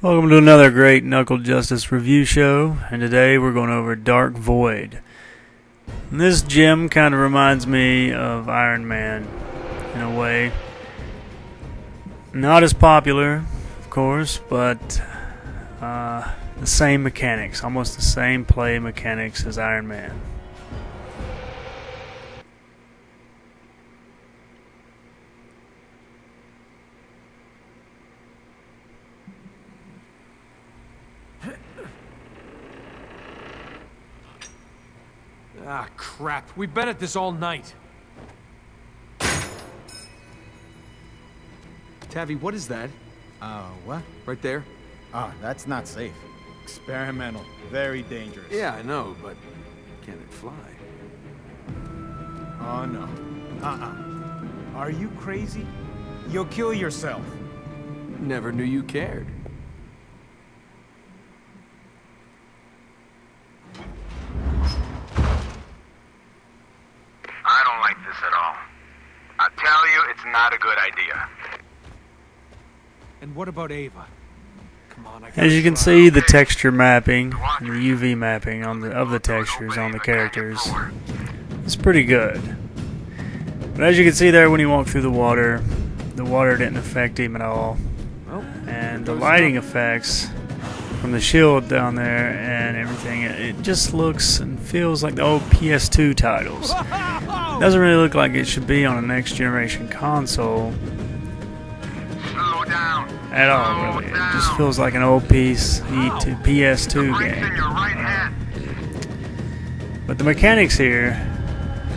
Welcome to another great Knuckle Justice review show, and today we're going over Dark Void. And this gem kind of reminds me of Iron Man in a way. Not as popular, of course, but the same mechanics, almost the same play mechanics as Iron Man. Ah, crap. We've been at this all night. Tavi, what is that? What? Right there? That's not safe. Experimental. Very dangerous. Yeah, I know, but can it fly? Oh, no. Are you crazy? You'll kill yourself. Never knew you cared. I don't like this at all. I tell you, it's not a good idea. And what about Ava? Come on, As you can see, the texture mapping, and the UV mapping of the textures on the characters is pretty good. But as you can see there, when he walked through the water didn't affect him at all. And the lighting effects from the shield down there and everything, it just looks and feels like the old PS2 titles. It doesn't really look like it should be on a next generation console Slow down. at all, really. It just feels like an old PS2 Brakes in game. your right hand. But the mechanics here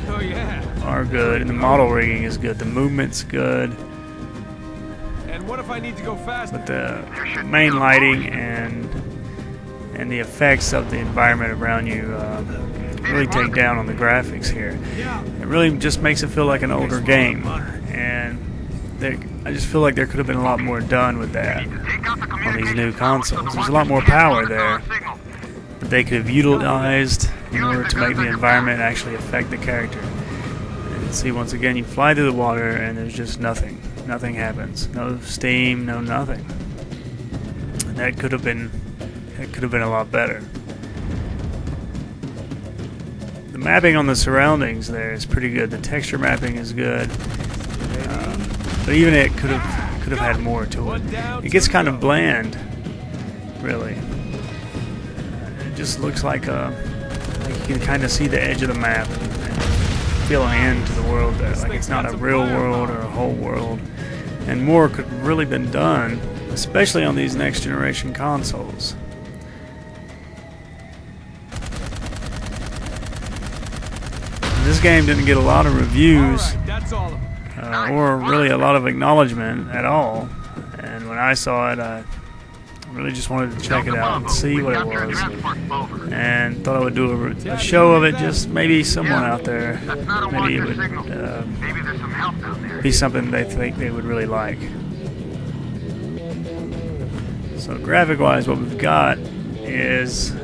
Oh, yeah. are good, and the model rigging is good. The movement's good, And what if I need to go fast? but the main lighting and the effects of the environment around you really take down on the graphics here. It really just makes it feel like an older game, and I just feel like there could have been a lot more done with that on these new consoles. There's a lot more power there that they could have utilized in order to make the environment actually affect the character. And see, once again, you fly through the water and there's just nothing. Nothing happens. No steam, no nothing. And that could have been a lot better. The mapping on the surroundings there is pretty good. The texture mapping is good. But even it could have had more to it. It gets kind of bland, really. It just looks like you can kind of see the edge of the map and feel an end to the world there. Like it's not a real world or a whole world. And more could really been done, especially on these next generation consoles. This game didn't get a lot of reviews. That's all of them. Or really a lot of acknowledgement at all. And when I saw it, I really just wanted to check it out and see what it was. And thought I would do a show of it, just maybe someone out there, maybe it would be something they think they would really like. So graphic-wise, what we've got is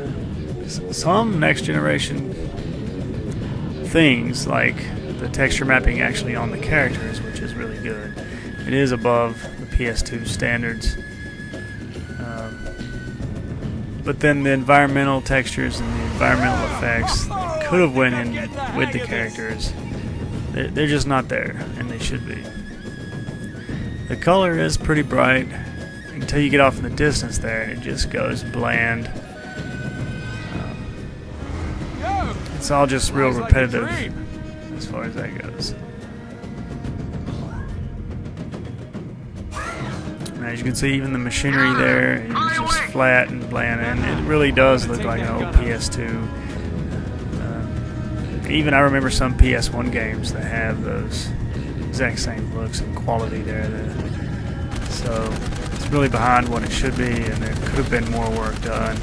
some next generation things, like the texture mapping actually on the characters, which is really good. It is above the PS2 standards. But then the environmental textures and the environmental effects that could have went in with the characters, they're just not there, and they should be. The color is pretty bright until you get off in the distance there, and it just goes bland. It's all just real repetitive as far as that goes. And as you can see, even the machinery there is just flat and bland, and it really does look like an old PS2. Even I remember some PS1 games that have those exact same looks and quality there. So it's really behind what it should be, and there could have been more work done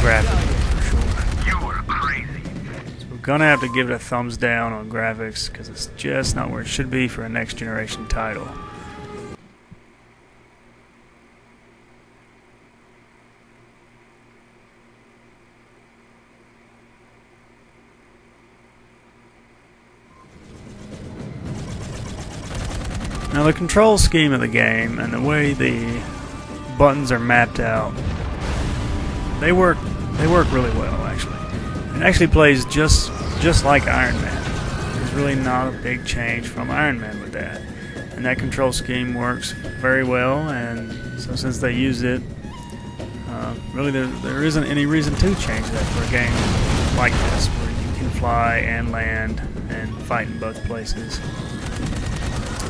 graphically. Gonna have to give it a thumbs down on graphics because it's just not where it should be for a next generation title. Now the control scheme of the game and the way the buttons are mapped out. They work really well, actually. It actually plays just like Iron Man. There's really not a big change from Iron Man with that. And that control scheme works very well, and so since they used it, really there isn't any reason to change that for a game like this, where you can fly and land and fight in both places.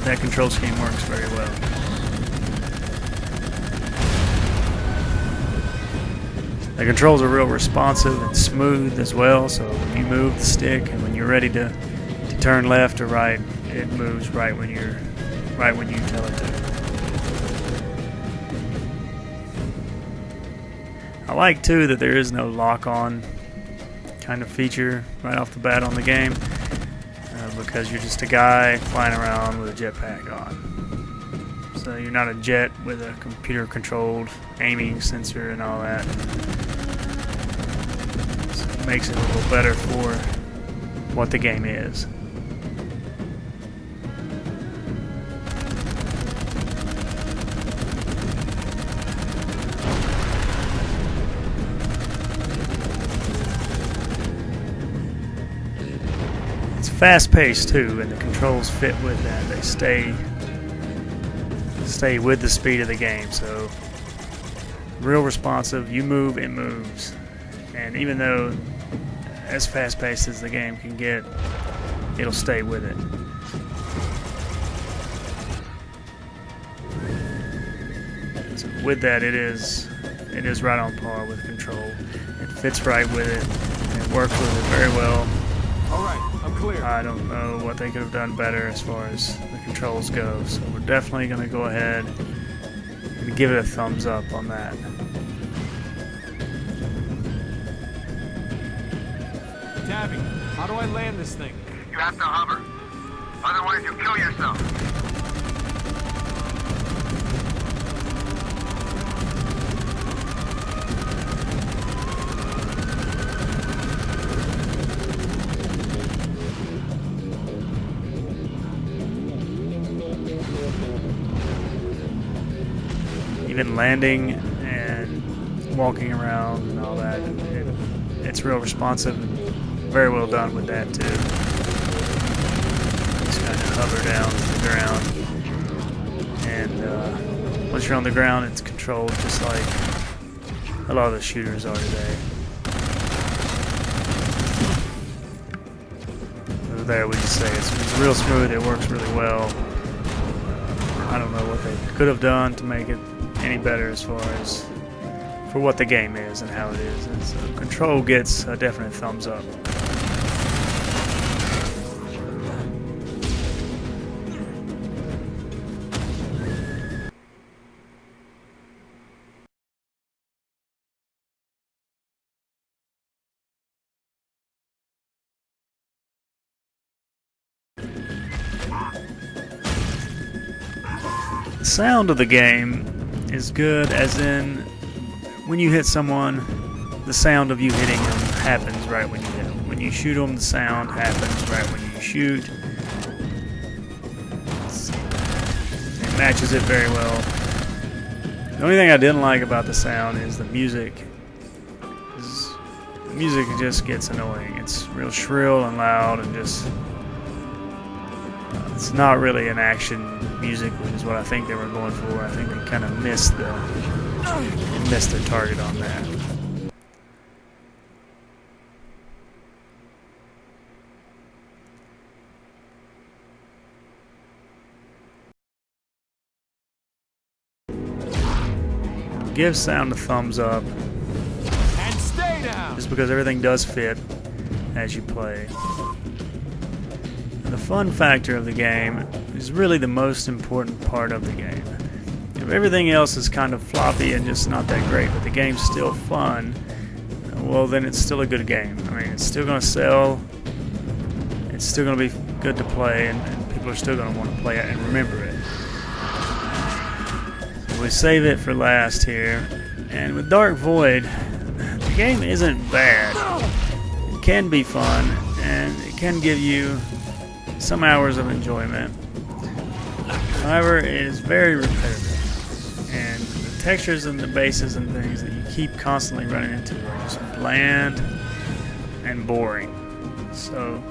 That control scheme works very well. The controls are real responsive and smooth as well, so when you move the stick and when you're ready to turn left or right, it moves right when you tell it to. I like too that there is no lock-on kind of feature right off the bat on the game, because you're just a guy flying around with a jetpack on. So you're not a jet with a computer-controlled aiming sensor and all that. So it makes it a little better for what the game is. It's fast-paced too, and the controls fit with that. They stay with the speed of the game, so real responsive. You move, it moves. And even though as fast-paced as the game can get, it'll stay with it. So with that, it is right on par with Control. It fits right with it, and it works with it very well. All right, I'm clear. I don't know what they could have done better as far as the controls go, so we're definitely going to go ahead and give it a thumbs up on that. Tabby, how do I land this thing? You have to hover. Otherwise, you'll kill yourself. Even landing and walking around and all that, it's real responsive and very well done with that too. Just kind of hover down to the ground, and once you're on the ground, it's controlled just like a lot of the shooters are today. So there, we just say it's real smooth. It works really well. I don't know what they could have done to make it any better as far as for what the game is and how it is. And so Control gets a definite thumbs up. The sound of the game is good, as in when you hit someone, the sound of you hitting them happens right when you hit them. When you shoot them, the sound happens right when you shoot. It matches it very well. The only thing I didn't like about the sound is the music. The music just gets annoying. It's real shrill and loud and just... it's not really an action music, which is what I think they were going for. I think they kind of missed their target on that. Give sound a thumbs up. And stay down! Just because everything does fit as you play. The fun factor of the game is really the most important part of the game. If everything else is kind of floppy and just not that great, but the game's still fun, well then it's still a good game. I mean, it's still going to sell, it's still going to be good to play, and people are still going to want to play it and remember it. So we save it for last here, and with Dark Void, the game isn't bad. It can be fun, and it can give you some hours of enjoyment. However, it is very repetitive, and the textures and the bases and things that you keep constantly running into are just bland and boring. So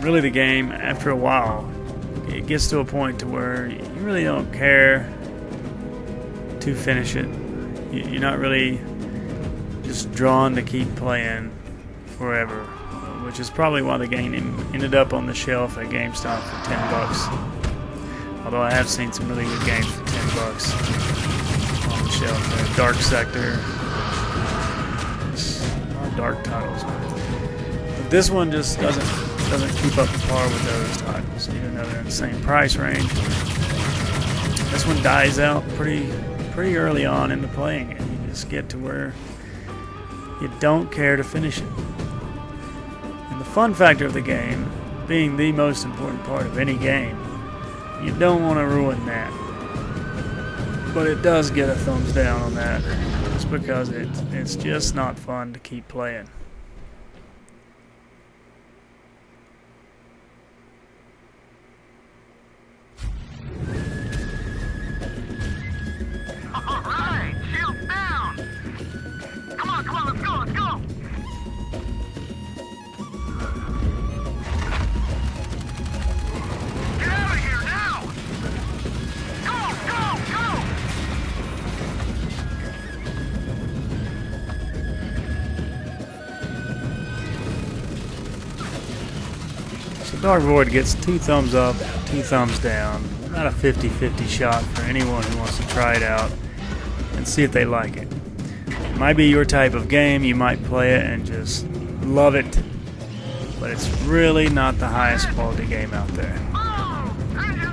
really the game, after a while, it gets to a point to where you really don't care to finish it. You're not really just drawn to keep playing forever, which is probably why the game ended up on the shelf at GameStop for $10. Although I have seen some really good games for $10 on the shelf. Dark Sector, a lot of dark titles. But this one just doesn't keep up to par with those titles, even though they're in the same price range. This one dies out pretty early on into playing it. You just get to where you don't care to finish it. And the fun factor of the game, being the most important part of any game, you don't want to ruin that. But it does get a thumbs down on that, just because it's just not fun to keep playing. Alright, shield down! Come on, let's go! Get out of here now! Go! So Dark Void gets 2 thumbs up, 2 thumbs down. Not a 50-50 shot for anyone who wants to try it out and see if they like it. It might be your type of game, you might play it and just love it, but it's really not the highest quality game out there. Oh, engine